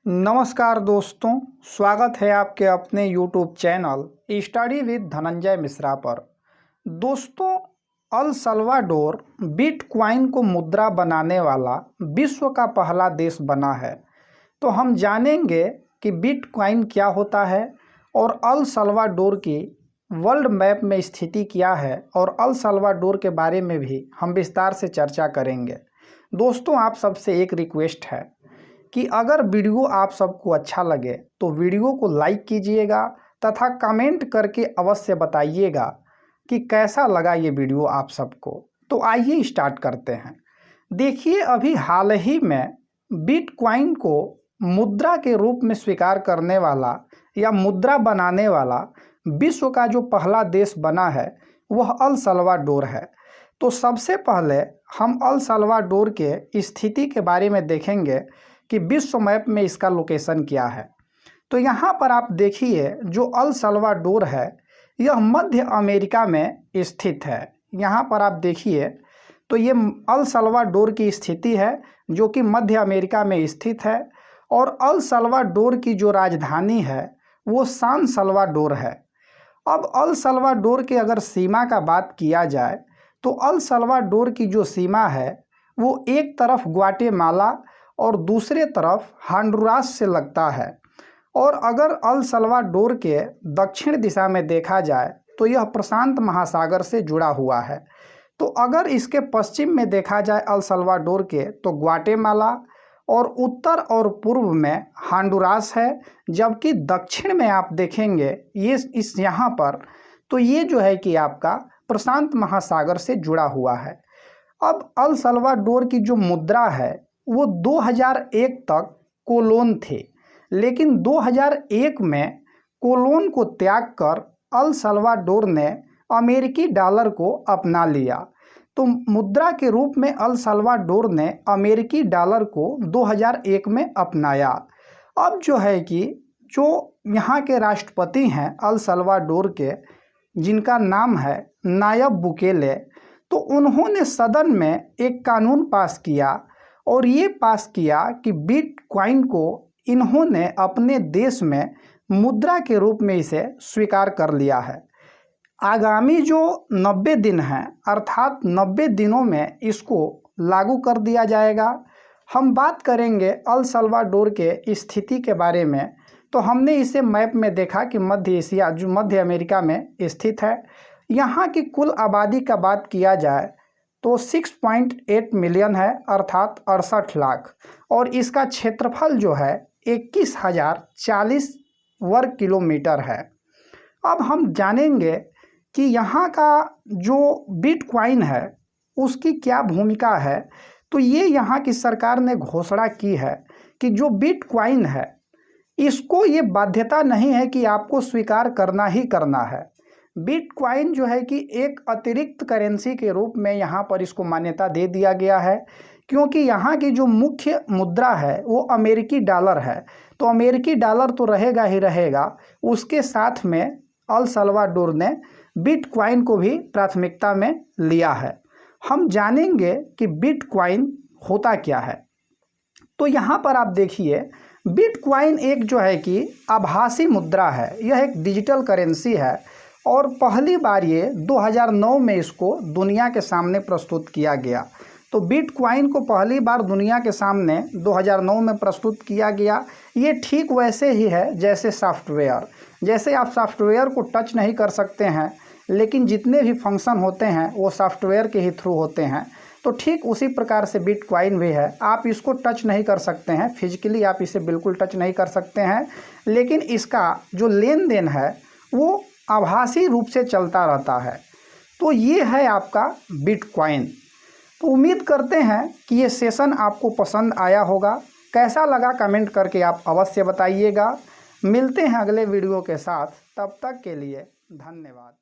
नमस्कार दोस्तों, स्वागत है आपके अपने YouTube channel study with Dhananjay Mishra पर। दोस्तों, अल सल्वाडोर बिटकॉइन को मुद्रा बनाने वाला विश्व का पहला देश बना है। तो हम जानेंगे कि बिटकॉइन क्या होता है और अल सल्वाडोर की वर्ल्ड मैप में स्थिति क्या है, और अल सल्वाडोर के बारे में भी हम विस्तार से चर्चा करेंगे। दोस्तों, आप सबसे एक रिक्वेस्ट है कि अगर वीडियो आप सबको अच्छा लगे तो वीडियो को लाइक कीजिएगा तथा कमेंट करके अवश्य बताइएगा कि कैसा लगा ये वीडियो आप सबको। तो आइए स्टार्ट करते हैं। देखिए, अभी हाल ही में बिटकॉइन को मुद्रा के रूप में स्वीकार करने वाला या मुद्रा बनाने वाला विश्व का जो पहला देश बना है वह अल सल्वाडोर है। तो सबसे पहले हम अल सल्वाडोर के स्थिति के बारे में देखेंगे कि विश्व मैप में इसका लोकेशन क्या है। तो यहाँ पर आप देखिए, जो अल सल्वाडोर है यह मध्य अमेरिका में स्थित है। यहाँ पर आप देखिए तो ये अल सल्वाडोर की स्थिति है जो कि मध्य अमेरिका में स्थित है, और अल सल्वाडोर की जो राजधानी है वो सान सल्वाडोर है। अब अल सल्वाडोर के अगर सीमा का बात किया जाए तो अल सल्वाडोर की जो सीमा है वो एक तरफ ग्वाटेमाला और दूसरे तरफ होंडुरास से लगता है। और अगर अल सल्वाडोर के दक्षिण दिशा में देखा जाए तो यह प्रशांत महासागर से जुड़ा हुआ है। तो अगर इसके पश्चिम में देखा जाए अल सल्वाडोर के, तो ग्वाटेमाला, और उत्तर और पूर्व में होंडुरास है, जबकि दक्षिण में आप देखेंगे ये इस यहाँ पर तो ये जो है कि आपका प्रशांत महासागर से जुड़ा हुआ है। अब अल सल्वाडोर की जो मुद्रा है वो 2001 तक कोलोन थे, लेकिन 2001 में कोलोन को त्याग कर अल सल्वाडोर ने अमेरिकी डॉलर को अपना लिया। तो मुद्रा के रूप में अल सल्वाडोर ने अमेरिकी डॉलर को 2001 में अपनाया। अब जो है कि जो यहाँ के राष्ट्रपति हैं अल सल्वाडोर के, जिनका नाम है नायब बुकेले, तो उन्होंने सदन में एक कानून पास किया और ये पास किया कि बिटकॉइन को इन्होंने अपने देश में मुद्रा के रूप में इसे स्वीकार कर लिया है। आगामी जो 90 दिन हैं, अर्थात 90 दिनों में इसको लागू कर दिया जाएगा। हम बात करेंगे अल सल्वाडोर के स्थिति के बारे में। तो हमने इसे मैप में देखा कि मध्य एशिया जो मध्य अमेरिका में स्थित है। यहाँ की कुल आबादी का बात किया जाए तो 6.8 मिलियन है, अर्थात 68 लाख, और इसका क्षेत्रफल जो है 21,040 वर्ग किलोमीटर है। अब हम जानेंगे कि यहाँ का जो बिटकॉइन है उसकी क्या भूमिका है। तो ये यहाँ की सरकार ने घोषणा की है कि जो बिटकॉइन है इसको ये बाध्यता नहीं है कि आपको स्वीकार करना ही करना है। बिटकॉइन जो है कि एक अतिरिक्त करेंसी के रूप में यहाँ पर इसको मान्यता दे दिया गया है, क्योंकि यहाँ की जो मुख्य मुद्रा है वो अमेरिकी डॉलर है। तो अमेरिकी डॉलर तो रहेगा ही रहेगा, उसके साथ में अल सल्वाडोर ने बिटकॉइन को भी प्राथमिकता में लिया है। हम जानेंगे कि बिटकॉइन होता क्या है। तो यहाँ पर आप देखिए, बिटकॉइन एक जो है कि आभासी मुद्रा है, यह एक डिजिटल करेंसी है, और पहली बार ये 2009 में इसको दुनिया के सामने प्रस्तुत किया गया। तो बिटकॉइन को पहली बार दुनिया के सामने 2009 में प्रस्तुत किया गया। ये ठीक वैसे ही है जैसे सॉफ्टवेयर, जैसे आप सॉफ्टवेयर को टच नहीं कर सकते हैं, लेकिन जितने भी फंक्शन होते हैं वो सॉफ्टवेयर के ही थ्रू होते हैं। तो ठीक उसी प्रकार से बिटकॉइन भी है। आप इसको टच नहीं कर सकते हैं, फिजिकली आप इसे बिल्कुल टच नहीं कर सकते हैं, लेकिन इसका जो लेन देन है वो आभासी रूप से चलता रहता है। तो ये है आपका बिटकॉइन। तो उम्मीद करते हैं कि ये सेशन आपको पसंद आया होगा। कैसा लगा कमेंट करके आप अवश्य बताइएगा। मिलते हैं अगले वीडियो के साथ, तब तक के लिए धन्यवाद।